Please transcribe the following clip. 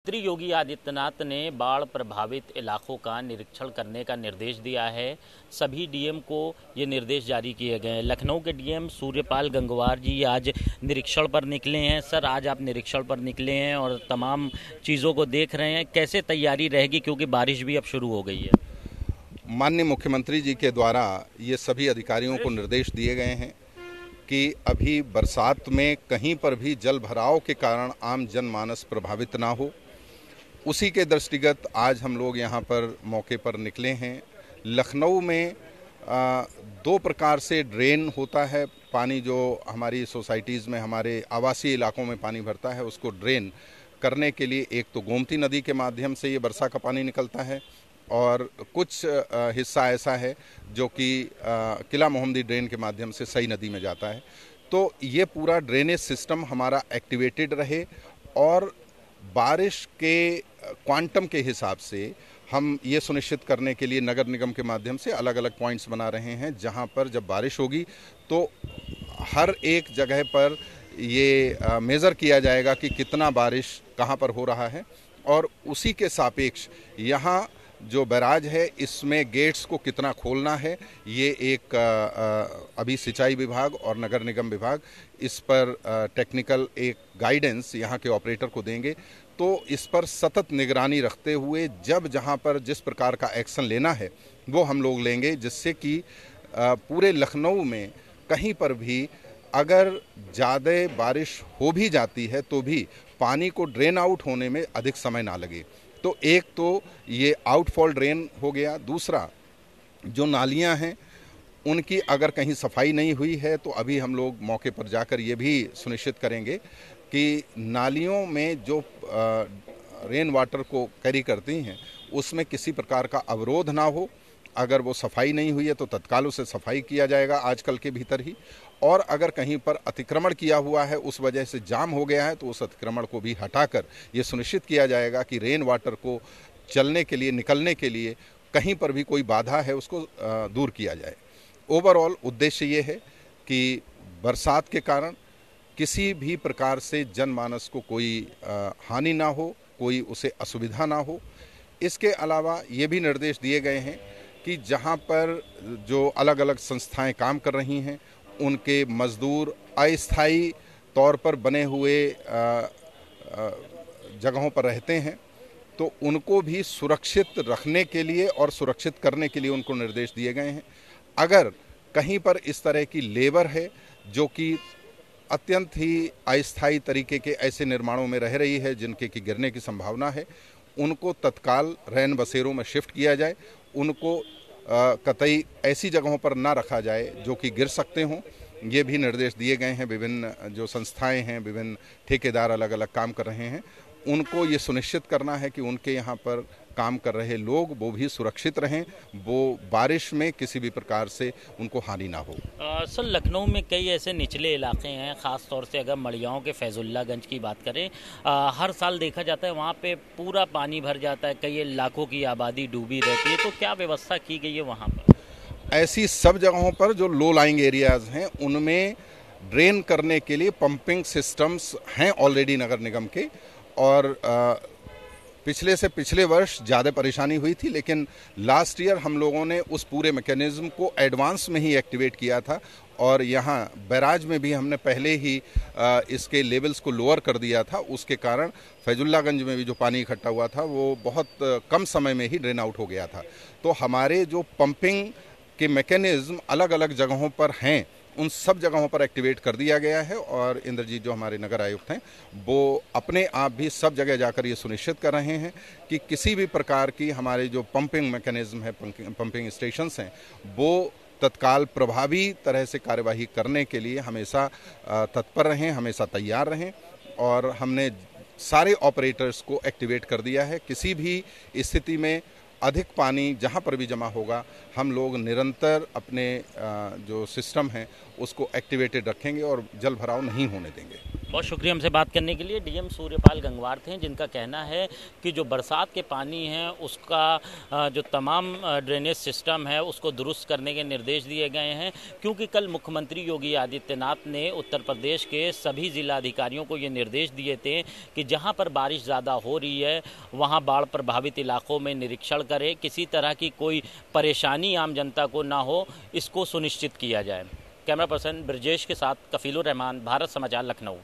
मुख्यमंत्री योगी आदित्यनाथ ने बाढ़ प्रभावित इलाकों का निरीक्षण करने का निर्देश दिया है। सभी डीएम को ये निर्देश जारी किए गए हैं। लखनऊ के डीएम सूर्यपाल गंगवार जी आज निरीक्षण पर निकले हैं। सर, आज आप निरीक्षण पर निकले हैं और तमाम चीज़ों को देख रहे हैं, कैसे तैयारी रहेगी क्योंकि बारिश भी अब शुरू हो गई है? माननीय मुख्यमंत्री जी के द्वारा ये सभी अधिकारियों को निर्देश दिए गए हैं कि अभी बरसात में कहीं पर भी जल भराव के कारण आम जनमानस प्रभावित ना हो। उसी के दृष्टिगत आज हम लोग यहाँ पर मौके पर निकले हैं। लखनऊ में दो प्रकार से ड्रेन होता है। पानी जो हमारी सोसाइटीज़ में, हमारे आवासीय इलाकों में पानी भरता है, उसको ड्रेन करने के लिए एक तो गोमती नदी के माध्यम से ये वर्षा का पानी निकलता है और कुछ हिस्सा ऐसा है जो कि किला मोहम्मदी ड्रेन के माध्यम से सई नदी में जाता है। तो ये पूरा ड्रेनेज सिस्टम हमारा एक्टिवेटेड रहे और बारिश के क्वांटम के हिसाब से हम ये सुनिश्चित करने के लिए नगर निगम के माध्यम से अलग अलग पॉइंट्स बना रहे हैं, जहां पर जब बारिश होगी तो हर एक जगह पर ये मेज़र किया जाएगा कि कितना बारिश कहां पर हो रहा है और उसी के सापेक्ष यहाँ जो बैराज है इसमें गेट्स को कितना खोलना है, ये एक अभी सिंचाई विभाग और नगर निगम विभाग इस पर टेक्निकल एक गाइडेंस यहाँ के ऑपरेटर को देंगे। तो इस पर सतत निगरानी रखते हुए जब जहाँ पर जिस प्रकार का एक्शन लेना है वो हम लोग लेंगे, जिससे कि पूरे लखनऊ में कहीं पर भी अगर ज़्यादा बारिश हो भी जाती है तो भी पानी को ड्रेन आउट होने में अधिक समय ना लगे। तो एक तो ये आउटफॉल ड्रेन हो गया। दूसरा, जो नालियां हैं उनकी अगर कहीं सफाई नहीं हुई है तो अभी हम लोग मौके पर जाकर ये भी सुनिश्चित करेंगे कि नालियों में जो रेन वाटर को कैरी करती हैं उसमें किसी प्रकार का अवरोध ना हो। अगर वो सफाई नहीं हुई है तो तत्काल उसे सफाई किया जाएगा आजकल के भीतर ही, और अगर कहीं पर अतिक्रमण किया हुआ है, उस वजह से जाम हो गया है, तो उस अतिक्रमण को भी हटाकर ये सुनिश्चित किया जाएगा कि रेन वाटर को चलने के लिए, निकलने के लिए कहीं पर भी कोई बाधा है उसको दूर किया जाए। ओवरऑल उद्देश्य ये है कि बरसात के कारण किसी भी प्रकार से जनमानस को कोई हानि ना हो, कोई उसे असुविधा ना हो। इसके अलावा ये भी निर्देश दिए गए हैं कि जहाँ पर जो अलग अलग संस्थाएं काम कर रही हैं उनके मजदूर अस्थायी तौर पर बने हुए जगहों पर रहते हैं, तो उनको भी सुरक्षित रखने के लिए और सुरक्षित करने के लिए उनको निर्देश दिए गए हैं। अगर कहीं पर इस तरह की लेबर है जो कि अत्यंत ही अस्थायी तरीके के ऐसे निर्माणों में रह रही है जिनके की गिरने की संभावना है, उनको तत्काल रैन बसेरों में शिफ्ट किया जाए। उनको कतई ऐसी जगहों पर ना रखा जाए जो कि गिर सकते हों। ये भी निर्देश दिए गए हैं। विभिन्न जो संस्थाएं हैं, विभिन्न ठेकेदार अलग अलग काम कर रहे हैं, उनको ये सुनिश्चित करना है कि उनके यहाँ पर काम कर रहे लोग वो भी सुरक्षित रहें, वो बारिश में किसी भी प्रकार से उनको हानि ना हो। सर, लखनऊ में कई ऐसे निचले इलाके हैं, ख़ास तौर से अगर मड़ियाओं के फैजुल्लागंज की बात करें, हर साल देखा जाता है वहाँ पे पूरा पानी भर जाता है, कई लाखों की आबादी डूबी रहती है, तो क्या व्यवस्था की गई है वहाँ पर? ऐसी सब जगहों पर जो लो लाइंग एरियाज़ हैं उनमें ड्रेन करने के लिए पंपिंग सिस्टम्स हैं ऑलरेडी नगर निगम के, और पिछले से पिछले वर्ष ज़्यादा परेशानी हुई थी, लेकिन लास्ट ईयर हम लोगों ने उस पूरे मैकेनिज्म को एडवांस में ही एक्टिवेट किया था और यहाँ बैराज में भी हमने पहले ही इसके लेवल्स को लोअर कर दिया था। उसके कारण फैजुल्लागंज में भी जो पानी इकट्ठा हुआ था वो बहुत कम समय में ही ड्रेन आउट हो गया था। तो हमारे जो पंपिंग के मैकेनिज्म अलग अलग जगहों पर हैं उन सब जगहों पर एक्टिवेट कर दिया गया है और इंद्रजीत जो हमारे नगर आयुक्त हैं वो अपने आप भी सब जगह जाकर ये सुनिश्चित कर रहे हैं कि किसी भी प्रकार की हमारे जो पंपिंग मैकेनिज्म है, पंपिंग स्टेशंस हैं, वो तत्काल प्रभावी तरह से कार्यवाही करने के लिए हमेशा तत्पर रहें, हमेशा तैयार रहें। और हमने सारे ऑपरेटर्स को एक्टिवेट कर दिया है। किसी भी स्थिति में अधिक पानी जहाँ पर भी जमा होगा हम लोग निरंतर अपने जो सिस्टम है उसको एक्टिवेटेड रखेंगे और जल भराव नहीं होने देंगे। बहुत शुक्रिया हमसे बात करने के लिए। डीएम सूर्यपाल गंगवार थे, जिनका कहना है कि जो बरसात के पानी है उसका जो तमाम ड्रेनेज सिस्टम है उसको दुरुस्त करने के निर्देश दिए गए हैं, क्योंकि कल मुख्यमंत्री योगी आदित्यनाथ ने उत्तर प्रदेश के सभी जिला अधिकारियों को ये निर्देश दिए थे कि जहां पर बारिश ज़्यादा हो रही है वहां बाढ़ प्रभावित इलाकों में निरीक्षण करें, किसी तरह की कोई परेशानी आम जनता को ना हो, इसको सुनिश्चित किया जाए। कैमरा पर्सन ब्रजेश के साथ कफीलुर रहमान, भारत समाचार, लखनऊ।